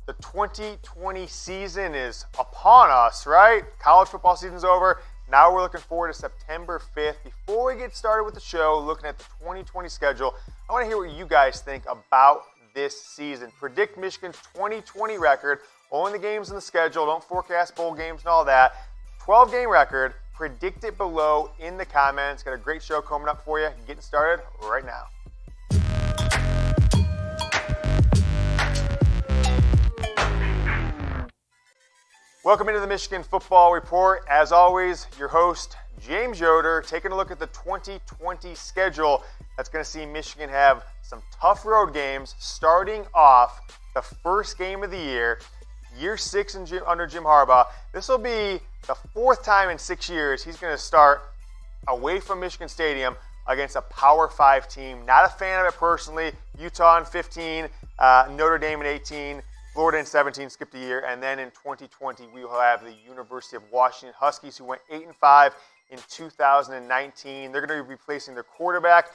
The 2020 season is upon us, right? College football season's over. Now we're looking forward to September 5th. Before we get started with the show, looking at the 2020 schedule, I want to hear what you guys think about this season. Predict Michigan's 2020 record, only the games in the schedule, don't forecast bowl games and all that. 12-game record, predict it below in the comments. Got a great show coming up for you. Getting started right now. Welcome into the Michigan Football Report. As always, your host, James Yoder, taking a look at the 2020 schedule. That's going to see Michigan have some tough road games, starting off the first game of the year 6 under Jim Harbaugh. This will be the fourth time in 6 years he's going to start away from Michigan Stadium against a Power 5 team. Not a fan of it personally. Utah in 15, Notre Dame in 18, Florida in 17, skipped a year, and then in 2020 we will have the University of Washington Huskies, who went 8-5 in 2019. They're going to be replacing their quarterback,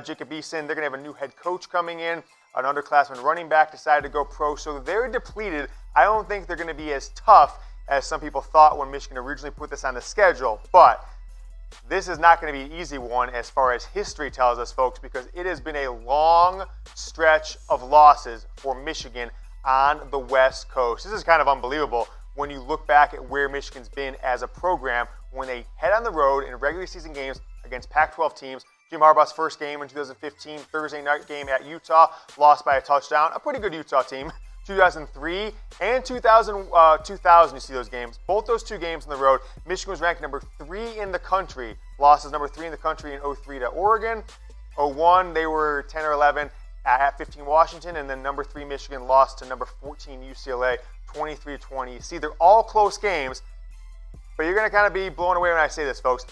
Jacob Eason. They're going to have a new head coach coming in. An underclassman running back decided to go pro, so they're depleted. I don't think they're going to be as tough as some people thought when Michigan originally put this on the schedule, but this is not going to be an easy one as far as history tells us, folks, because it has been a long stretch of losses for Michigan on the West Coast. This is kind of unbelievable when you look back at where Michigan's been as a program when they head on the road in regular season games against Pac-12 teams. Jim Harbaugh's first game in 2015, Thursday night game at Utah, lost by a touchdown. A pretty good Utah team. 2003 and 2000, you see those games. Both those two games on the road, Michigan was ranked number 3 in the country. Losses number 3 in the country in 03 to Oregon. 01, they were 10 or 11 at 15 Washington, and then number 3 Michigan lost to number 14 UCLA, 23-20. You see, they're all close games, but you're going to kind of be blown away when I say this, folks.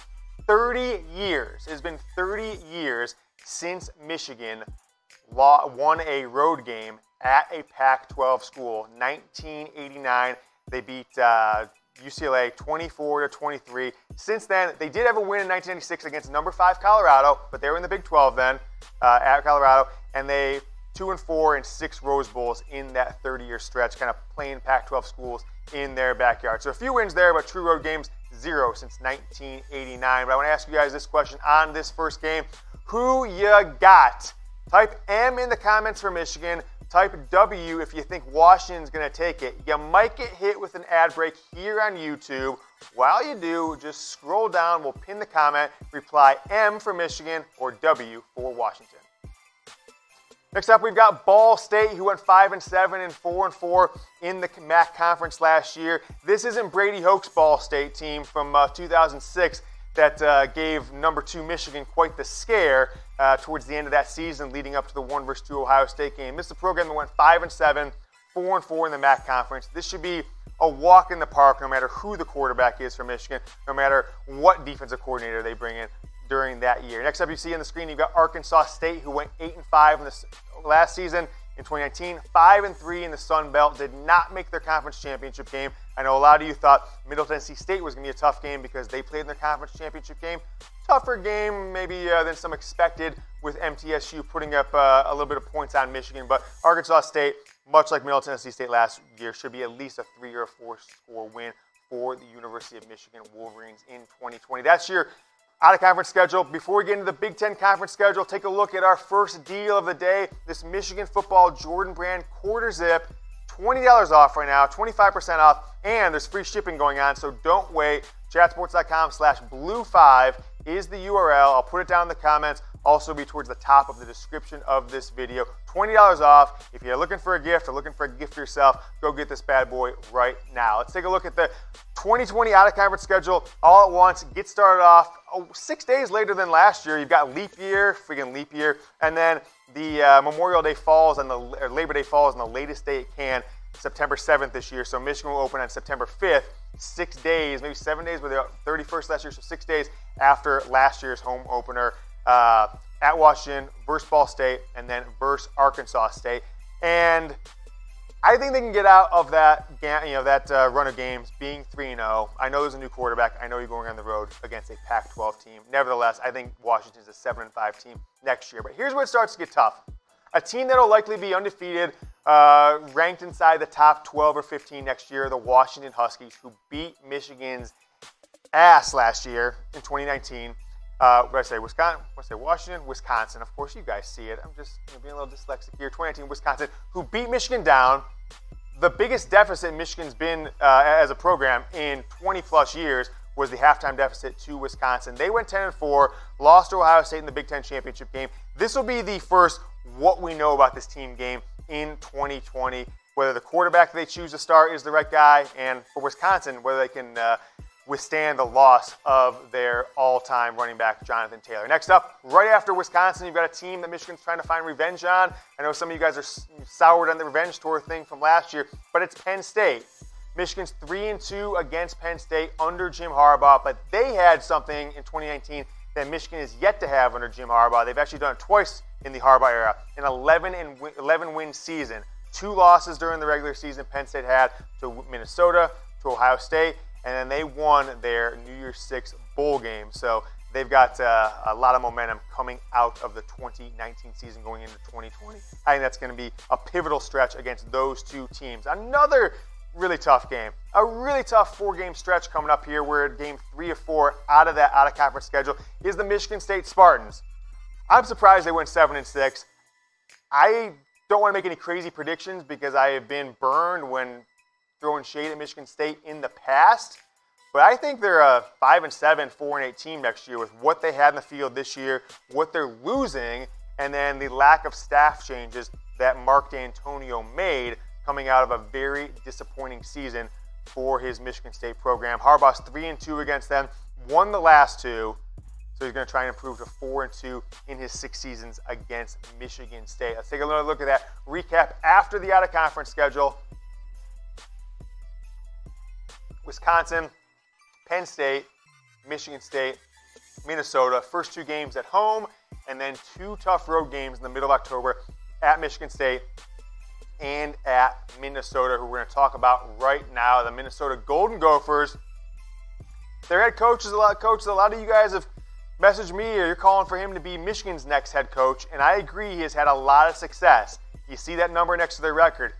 30 years. It has been 30 years since Michigan won a road game at a Pac-12 school. 1989, they beat UCLA 24-23. Since then, they did have a win in 1996 against number 5 Colorado, but they were in the Big 12 then at Colorado, and they 2-4 in 6 Rose Bowls in that 30-year stretch, kind of playing Pac-12 schools in their backyard. So a few wins there, but true road games, 0 since 1989. But I want to ask you guys this question on this first game. Who you got? Type M in the comments for Michigan. Type W if you think Washington's going to take it. You might get hit with an ad break here on YouTube. While you do, just scroll down. We'll pin the comment. Reply M for Michigan or W for Washington. Next up, we've got Ball State, who went 5-7 and 4-4 in the MAC conference last year. This isn't Brady Hoke's Ball State team from 2006 that gave number 2 Michigan quite the scare towards the end of that season, leading up to the 1-2 Ohio State game. This is a program that went 5-7, 4-4 in the MAC conference. This should be a walk in the park, no matter who the quarterback is for Michigan, no matter what defensive coordinator they bring in during that year. Next up, you see on the screen, you've got Arkansas State, who went 8-5 in this last season. In 2019, 5-3 in the Sun Belt, did not make their conference championship game. I know a lot of you thought Middle Tennessee State was going to be a tough game because they played in their conference championship game. Tougher game maybe than some expected, with MTSU putting up a little bit of points on Michigan. But Arkansas State, much like Middle Tennessee State last year, should be at least a 3 or 4 score win for the University of Michigan Wolverines in 2020. That's your out-of-conference schedule. Before we get into the Big Ten Conference schedule, take a look at our first deal of the day. This Michigan football Jordan Brand quarter zip, $20 off right now, 25% off, and there's free shipping going on, so don't wait. Chatsports.com/blue5 is the URL. I'll put it down in the comments. Also be towards the top of the description of this video. $20 off. If you're looking for a gift or looking for a gift for yourself, go get this bad boy right now. Let's take a look at the 2020 out-of-conference schedule all at once. Get started off 6 days later than last year. You've got leap year, freaking leap year, and then the Memorial Day falls and or Labor Day falls on the latest day it can, September 7th this year. So Michigan will open on September 5th, 6 days, maybe 7 days, but they're 31st last year, so 6 days after last year's home opener at Washington versus Ball State and then versus Arkansas State. And I think they can get out of that, run of games being 3-0. I know there's a new quarterback. I know you're going on the road against a Pac-12 team. Nevertheless, I think Washington's a 7-5 team next year. But here's where it starts to get tough. A team that will likely be undefeated ranked inside the top 12 or 15 next year, the Washington Huskies, who beat Michigan's ass last year in 2019. What did I say? Washington, Wisconsin. Of course, you guys see it. I'm just being a little dyslexic here. 2019, Wisconsin, who beat Michigan down. The biggest deficit Michigan's been as a program in 20-plus years was the halftime deficit to Wisconsin. They went 10-4, lost to Ohio State in the Big Ten championship game. This will be the first what we know about this team game in 2020, whether the quarterback they choose to start is the right guy, and for Wisconsin, whether they can withstand the loss of their all-time running back, Jonathan Taylor. Next up, right after Wisconsin, you've got a team that Michigan's trying to find revenge on. I know some of you guys are soured on the revenge tour thing from last year, but it's Penn State. Michigan's 3-2 against Penn State under Jim Harbaugh, but they had something in 2019 that Michigan is yet to have under Jim Harbaugh. They've actually done it twice in the Harbaugh era, an 11-win season. 2 losses during the regular season Penn State had to Minnesota, to Ohio State, and then they won their New Year's Six bowl game. So they've got a lot of momentum coming out of the 2019 season going into 2020. I think that's going to be a pivotal stretch against those two teams. Another really tough game. A really tough 4-game stretch coming up here. We're at game 3 of 4 out of that out-of-conference schedule is the Michigan State Spartans. I'm surprised they went 7-6. I don't want to make any crazy predictions because I have been burned when throwing shade at Michigan State in the past. But I think they're a 5-7, 4-8 team next year with what they had in the field this year, what they're losing, and then the lack of staff changes that Mark D'Antonio made coming out of a very disappointing season for his Michigan State program. Harbaugh's 3-2 against them, won the last 2, so he's going to try and improve to 4-2 in his 6 seasons against Michigan State. Let's take a look at that recap after the out-of-conference schedule. Wisconsin, Penn State, Michigan State, Minnesota. First 2 games at home, and then 2 tough road games in the middle of October at Michigan State and at Minnesota, who we're going to talk about right now. The Minnesota Golden Gophers. Their head coach is a lot of you guys have messaged me, or you're calling for him to be Michigan's next head coach, and I agree he has had a lot of success. You see that number next to their record.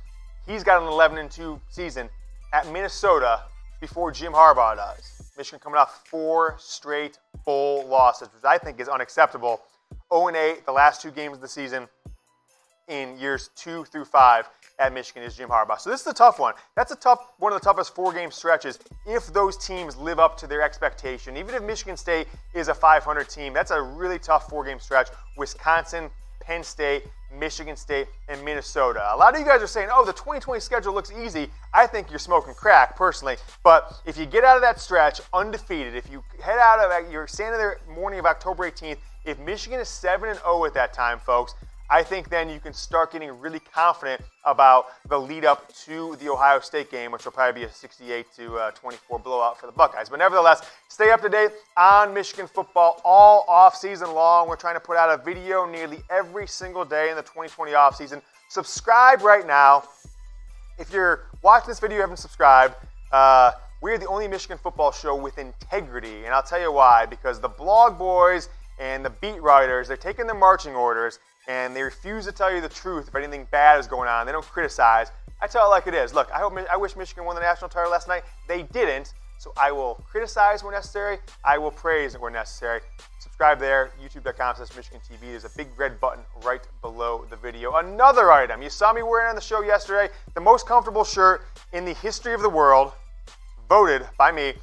He's got an 11-2 season at Minnesota before Jim Harbaugh does. Michigan coming off 4 straight bowl losses, which I think is unacceptable. 0-8 the last 2 games of the season in years 2 through 5 at Michigan is Jim Harbaugh. So this is a tough one. That's one of the toughest 4-game stretches if those teams live up to their expectation. Even if Michigan State is a 500 team, that's a really tough 4-game stretch. Wisconsin, Penn State, Michigan State, and Minnesota. A lot of you guys are saying, oh, the 2020 schedule looks easy. I think you're smoking crack, personally. But if you get out of that stretch undefeated, if you head out of that, you're standing there morning of October 18th, if Michigan is 7-0 at that time, folks, I think then you can start getting really confident about the lead up to the Ohio State game, which will probably be a 68-24 blowout for the Buckeyes. But nevertheless, stay up to date on Michigan football all offseason long. We're trying to put out a video nearly every single day in the 2020 offseason. Subscribe right now. If you're watching this video and you haven't subscribed, we are the only Michigan football show with integrity, and I'll tell you why. Because the blog boys and the beat writers, they're taking their marching orders, and they refuse to tell you the truth if anything bad is going on. They don't criticize. I tell it like it is. Look, I wish Michigan won the national title last night. They didn't, so I will criticize where necessary. I will praise where necessary. Subscribe there, youtube.com/MichiganTV. There's a big red button right below the video. Another item. You saw me wearing on the show yesterday. The most comfortable shirt in the history of the world, voted by me,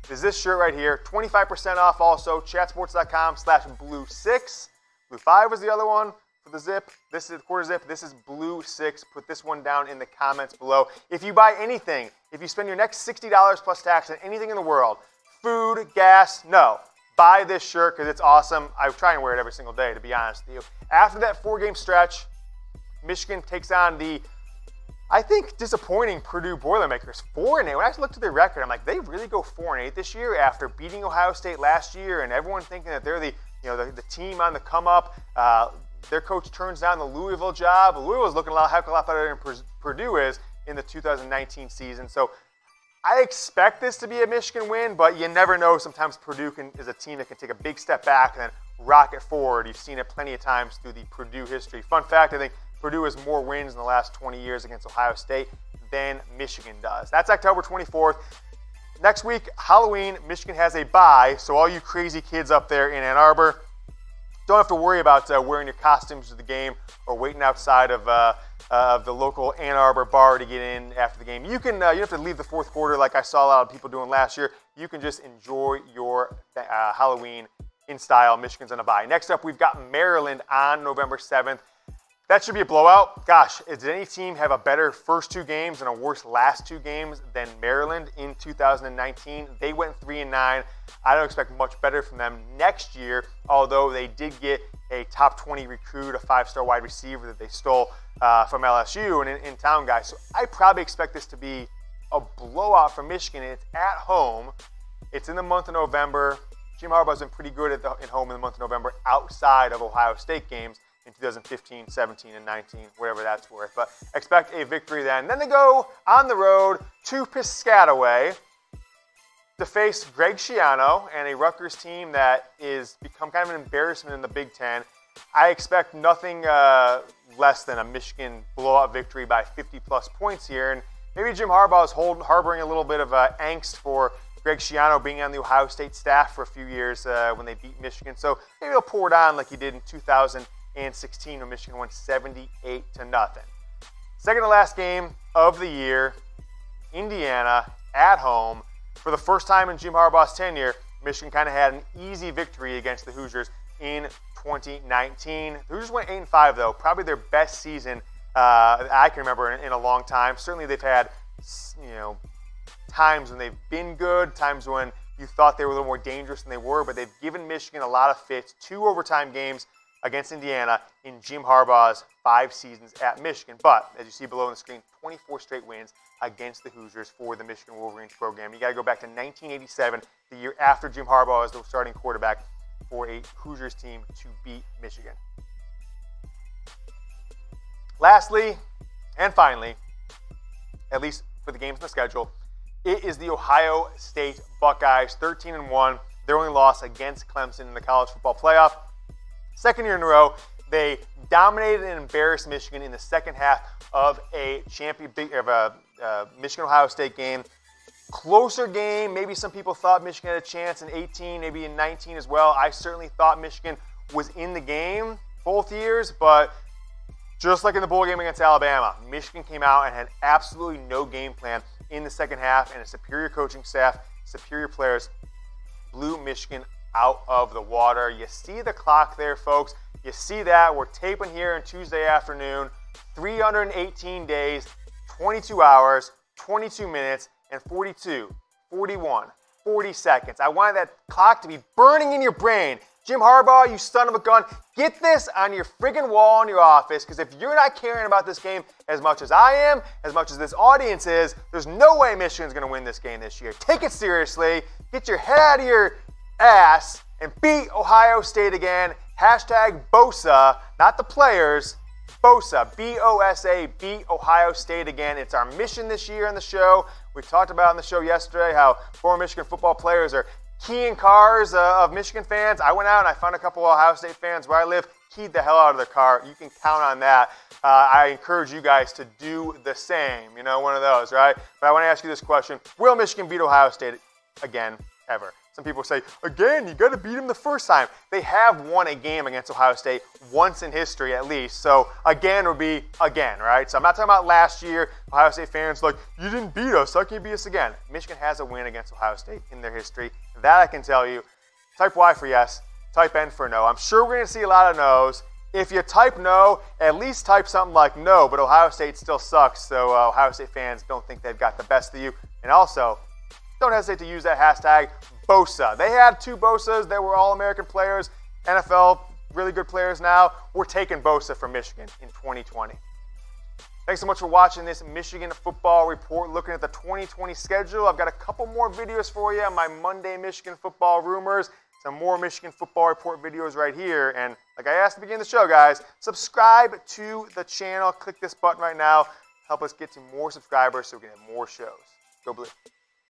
is this shirt right here. 25% off also, chatsports.com/blue6. Blue 5 was the other one. For the zip, this is the quarter zip, this is blue 6. Put this one down in the comments below. If you buy anything, if you spend your next $60 plus tax on anything in the world, food, gas, no, buy this shirt because it's awesome. I try and wear it every single day, to be honest with you. After that 4-game stretch, Michigan takes on the, I think, disappointing Purdue Boilermakers. 4-8. When I looked at their record, I'm like, they really go 4-8 this year after beating Ohio State last year, and everyone thinking that they're the team on the come up. Their coach turns down the Louisville job. Louisville's looking a heck of a lot better than Purdue is in the 2019 season. So I expect this to be a Michigan win, but you never know. Sometimes Purdue is a team that can take a big step back and then rocket forward. You've seen it plenty of times through the Purdue history. Fun fact, I think Purdue has more wins in the last 20 years against Ohio State than Michigan does. That's October 24th. Next week, Halloween, Michigan has a bye, so all you crazy kids up there in Ann Arbor, don't have to worry about wearing your costumes to the game or waiting outside of the local Ann Arbor bar to get in after the game. You don't have to leave the fourth quarter like I saw a lot of people doing last year. You can just enjoy your Halloween in style. Michigan's on a bye. Next up, we've got Maryland on November 7th. That should be a blowout. Gosh, did any team have a better first two games and a worse last two games than Maryland in 2019? They went 3-9. I don't expect much better from them next year, although they did get a top 20 recruit, a 5-star wide receiver that they stole from LSU, and in-town guy. So I probably expect this to be a blowout for Michigan. It's at home. It's in the month of November. Jim Harbaugh's been pretty good at home in the month of November outside of Ohio State games in 2015, 17, and 19, whatever that's worth. But expect a victory then. Then they go on the road to Piscataway to face Greg Schiano and a Rutgers team that is become kind of an embarrassment in the Big Ten. I expect nothing less than a Michigan blowout victory by 50-plus points here. And maybe Jim Harbaugh is harboring a little bit of angst for Greg Schiano being on the Ohio State staff for a few years when they beat Michigan. So maybe he'll pour it on like he did in 2016 when Michigan won 78-0. Second to last game of the year, Indiana at home. For the first time in Jim Harbaugh's tenure, Michigan kind of had an easy victory against the Hoosiers in 2019. The Hoosiers went 8-5 though, probably their best season I can remember in a long time. Certainly they've had, times when they've been good, times when you thought they were a little more dangerous than they were, but they've given Michigan a lot of fits. 2 overtime games against Indiana in Jim Harbaugh's 5 seasons at Michigan. But, as you see below on the screen, 24 straight wins against the Hoosiers for the Michigan Wolverines program. You got to go back to 1987, the year after Jim Harbaugh was the starting quarterback for a Hoosiers team to beat Michigan. Lastly, and finally, at least for the games on the schedule, it is the Ohio State Buckeyes, 13-1. Their only loss against Clemson in the college football playoff. Second year in a row, they dominated and embarrassed Michigan in the second half of a Michigan-Ohio State game. Closer game. Maybe some people thought Michigan had a chance in 18, maybe in 19 as well. I certainly thought Michigan was in the game both years, but just like in the bowl game against Alabama, Michigan came out and had absolutely no game plan in the second half, and a superior coaching staff, superior players, blew Michigan out of the water. You see the clock there, folks. You see that. We're taping here on Tuesday afternoon. 318 days, 22 hours, 22 minutes, and 42, 41, 40 seconds. I wanted that clock to be burning in your brain. Jim Harbaugh, you son of a gun, get this on your friggin' wall in your office, because if you're not caring about this game as much as I am, as much as this audience is, there's no way Michigan's going to win this game this year. Take it seriously. Get your head out of your ass and beat Ohio State again. Hashtag Bosa, not the players. Bosa, B-O-S-A, beat Ohio State again. It's our mission this year on the show. We talked about on the show yesterday how former Michigan football players are keying cars of Michigan fans. I went out and I found a couple of Ohio State fans where I live, keyed the hell out of their car. You can count on that. I encourage you guys to do the same. One of those, right? But I want to ask you this question. Will Michigan beat Ohio State again, ever? Some people say, again, you got to beat them the first time. They have won a game against Ohio State once in history at least. So again would be again, right? So I'm not talking about last year. Ohio State fans like, you didn't beat us. How can you beat us again? Michigan has a win against Ohio State in their history. That I can tell you. Type Y for yes. Type N for no. I'm sure we're going to see a lot of no's. If you type no, at least type something like no, but Ohio State still sucks. So Ohio State fans don't think they've got the best of you. And also, don't hesitate to use that hashtag Bosa. They had 2 Bosas. They were All-American players, NFL, really good players now. We're taking Bosa from Michigan in 2020. Thanks so much for watching this Michigan Football Report, looking at the 2020 schedule. I've got a couple more videos for you on my Monday Michigan Football Rumors. Some more Michigan Football Report videos right here. And like I asked at the beginning of the show, guys, subscribe to the channel. Click this button right now. Help us get to more subscribers so we can have more shows. Go Blue.